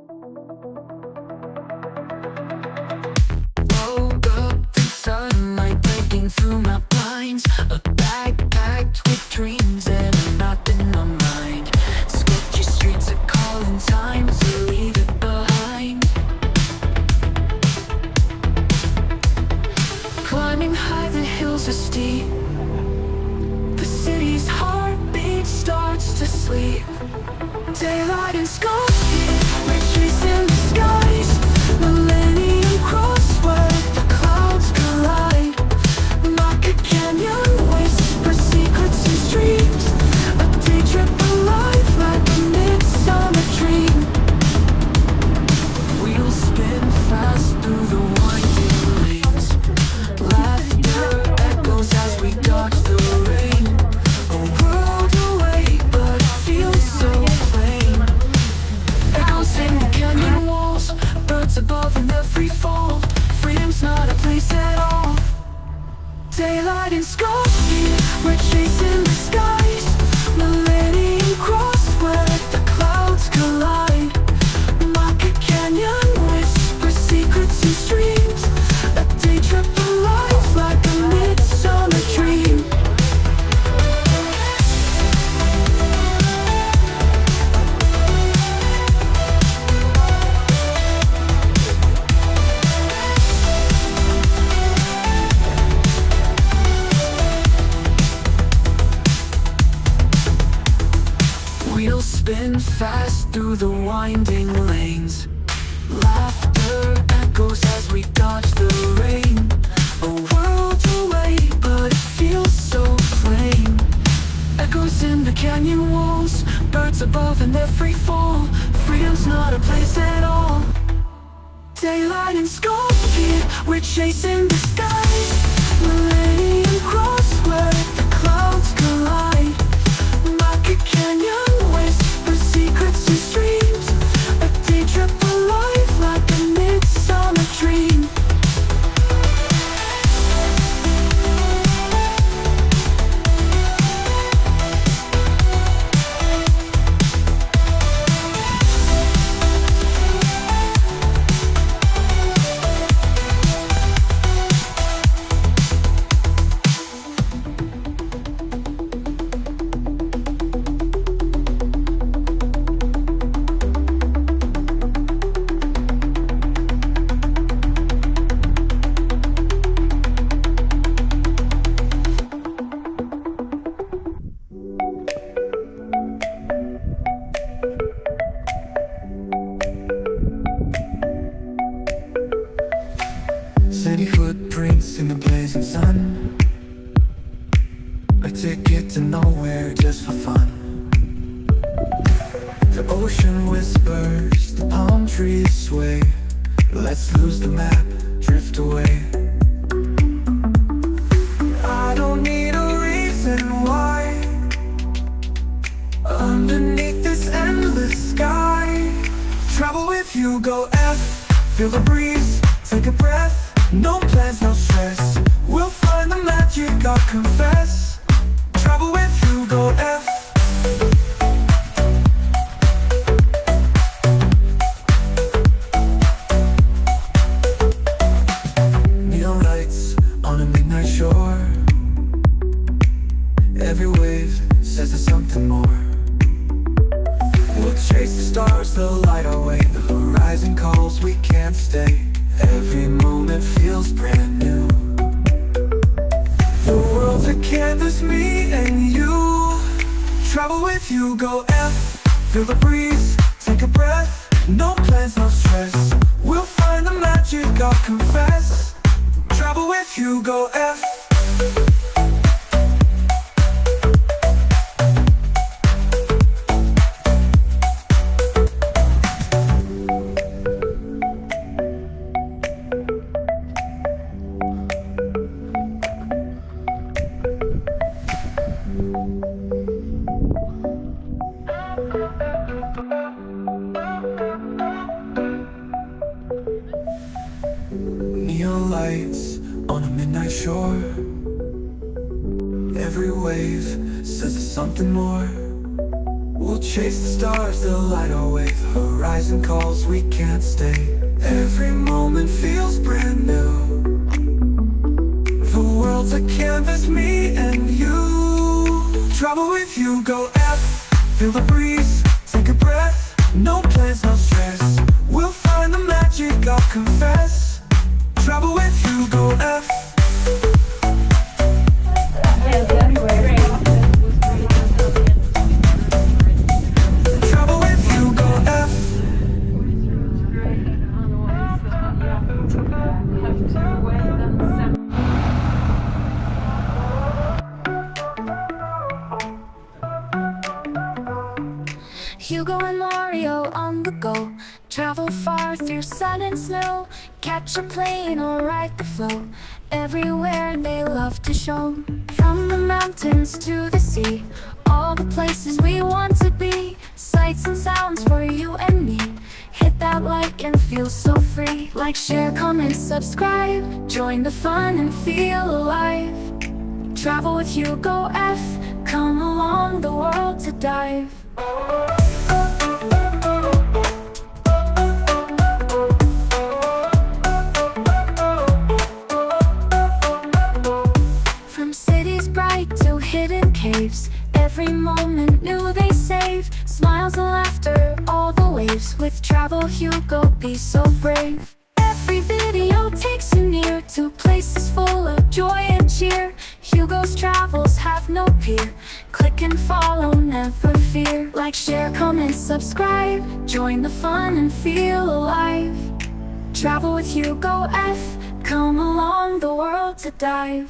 Woke up to sunlight breaking through my blinds. A bag packed with dreams and a knot in my mind. Sketchy streets are calling, time to leave it behind. Climbing high, the hills are steep. The city's heartbeat starts to sleep. Daylight in Skopje, we're chasing the skies. Millennium Cross, where the clouds collide. Matka Canyon, whisper secrets and streams. A day trip alive like a midsummer dream. Wheels spin fast through the winding lanes. Laughter echoes as we dodge the rain. A world away, but it feels so plain. Echoes in the canyon walls, birds above in the free fall. Freedom's not a place at all. Daylight in Skopje, we're chasing the skies. Millennium Cross, where the clouds collide. Matka Canyon, whisper secrets and streams. A day trip alive like a midsummer dream. Wheels spin fast through the winding lanes. Laughter echoes as we dodge the rain. A world away, but it feels so plain. Echoes in the canyon walls, birds above in their free fall. Freedom's not a place at all. Daylight in Skopje, we're chasing the skies. Millennium Cross, where the clouds collide. Matka Canyon, whisper secrets and streams. A day trip alive like a midsummer dream. City footprints in the blazing sun. A ticket to nowhere just for fun. The ocean whispers, the palm trees sway. Let's lose the map, drift away. I don't need a reason why. Underneath this endless sky, travel with you, go F. Feel the breeze, take a breath. No plans, no stress. We'll find the magic, I'll confess. Travel with you, go F. Neon lights on a midnight shore. Every wave says there's something more. We'll chase the stars, they'll light our way. The horizon calls, we can't stay. Every moment feels brand new. The world's a canvas, me and you. Travel with you, go F. Feel the breeze, take a breath. No plans, no stress. We'll find the magic, I'll confess. Travel with you, go F. Neon lights on a midnight shore. Every wave says there's something more. We'll Chase the stars, they'll light our way. The horizon calls, we can't stay. Every moment feels brand new. The world's a canvas, me and you. Travel with you, go F. Feel the breeze, take a breath. No plans, no stress. We'll find the magic, I'll confess. Travel with you, go F. Travel with you, go F. Hugo and Mario on the go. Travel far through sun and snow. Catch a plane or ride the flow. Everywhere they love to show. From the mountains to the sea, all the places we want to be. Sights and sounds for you and me. Hit that like and feel so free. Like, share, comment, subscribe. Join the fun and feel alive. Travel with Hugo F. Come along the world to dive. From cities bright to hidden caves, every moment new they save. Smiles and laughter, all the waves. With Travel Hugo, be so brave. Every video takes you near to places full of joy and cheer. Hugo's travels have no peer. Click and follow, never fear. Like, share, comment, subscribe. Join the fun and feel alive. Travel with Hugo F. Come along the world to dive.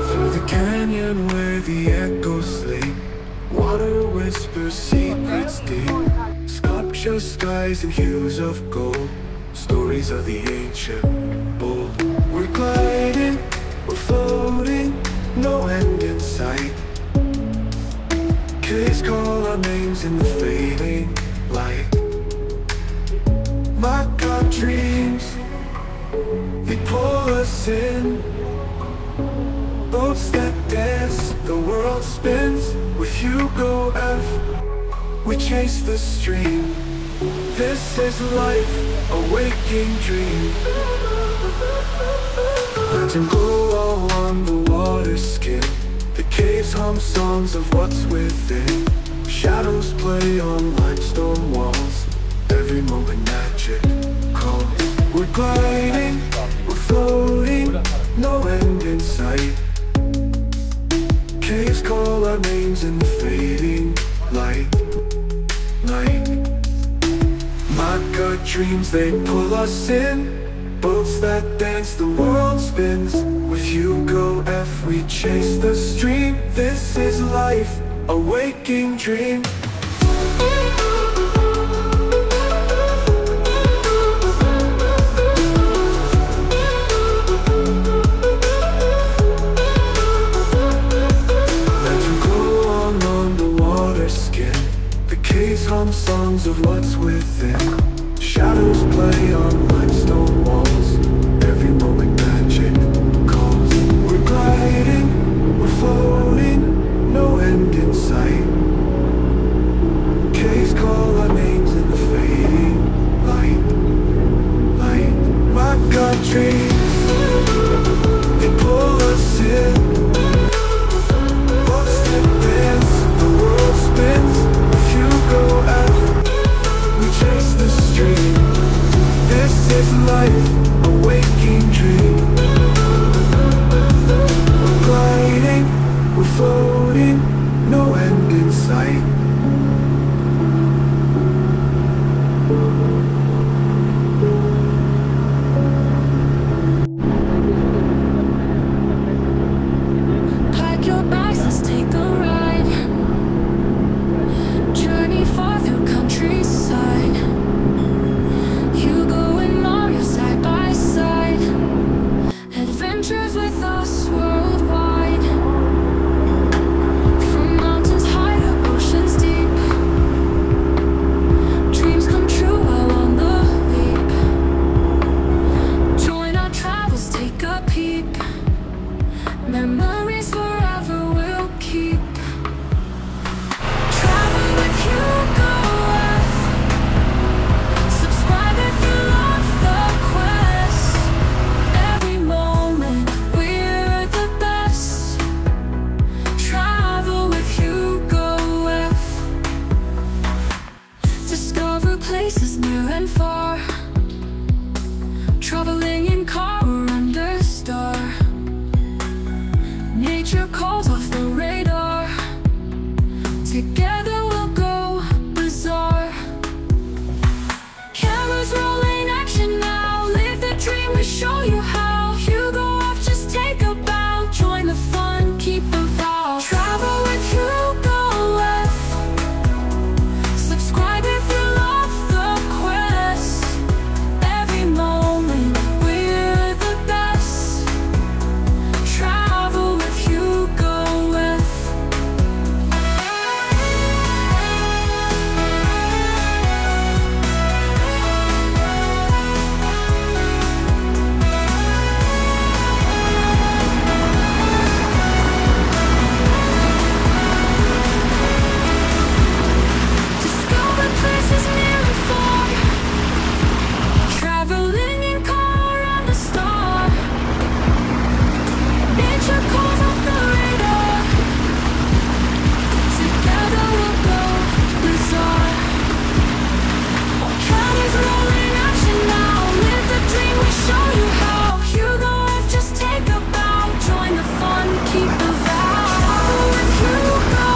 Through the canyon where the echoes sleep, water whispers secrets deep. Skopje skies and hues of gold, stories of the ancient bold. We're gliding, we're floating, no end in sight. Kids call our names in the fading light. Matka dreams, they pull us in. Boats that dance, the world spins. With Hugo F, we chase the stream. This is life, a waking dream. Let him go all on the water skin. The Caves hum songs of what's within. Shadows play on limestone walls. Every moment magic calls. We're gliding, we're floating, no end in sight. Caves call our names in the fading light. Matka dreams, they pull us in. Boats that dance, the world spins. With Hugo F, we chase the stream. This is life, a waking dream. Hum songs of what's within. Shadows play on limestone walls. Every moment magic calls. We're gliding, we're floating, no end in sight. Caves call our names in the fading light. My countries, they pull us in. Boats that dance, the world spins. Go out, we chase the stream. This is life, a waking dream. We're gliding, we're floating, no end in sight. Pack your bags, let's take a ride. Far through countryside, Hugo and Mario side by side. Adventures with us worldwide. From mountains high to oceans deep. Dreams come true while on the leap. Join our travels, take a peek. Memories forever we'll keep. Places near and far, traveling in car or under star. Nature calls off the radar. Together we'll go bizarre. Cameras rolling, action now. Live the dream, we show you how. Hugo off, just take a bow. Join the fun, keep the vow. Travel with Hugo F. Subscribe if you love the quest. Every moment we're the best. Travel with Hugo F. Discover places near and far. Traveling in car on the star. Nature calls off the radar. Together we'll go bizarre. Cameras rolling, action now. Live the dream, we show you how. Hugo F, just take a bow. Join the fun, keep the vow. Travel with Hugo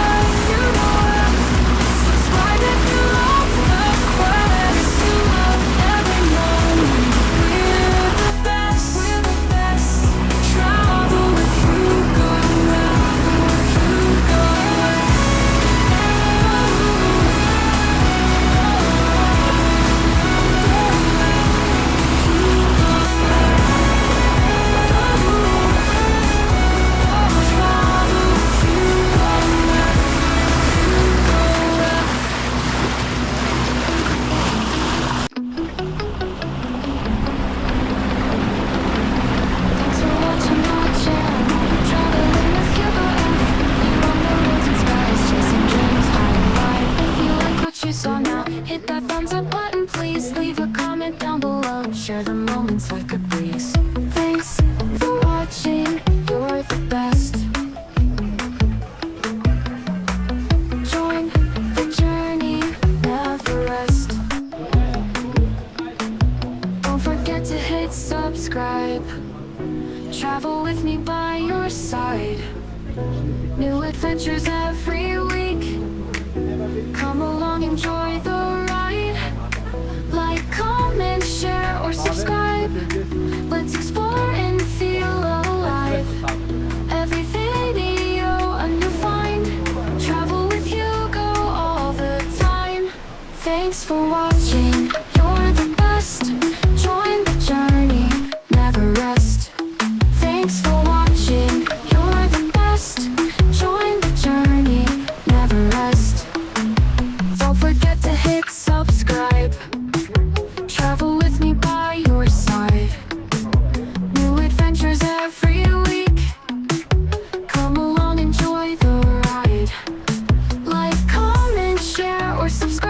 F. Subscribe if you love the quest. You love every moment. We're the best. Travel with Hugo F. Hugo F. Thanks for watching my channel. Traveling with Hugo F. You on the roads and skies, chasing dreams high and wide. If you like what you saw now, hit that thumbs up button, please. Leave a comment down below. Share the moments like a breeze. Thanks for watching. You're the best. adventures every week. Come along, enjoy the ride. Like, comment, share, or subscribe. Let's explore and feel alive. Every video a new find. Travel with Hugo all the time. Thanks for watching, you're the best. Join the journey, never rest. Thanks for watching, you're the best. Join the journey, never rest. Don't forget to hit subscribe. Travel with me by your side. New adventures every week. Come along, enjoy the ride. Like, comment, share, or subscribe.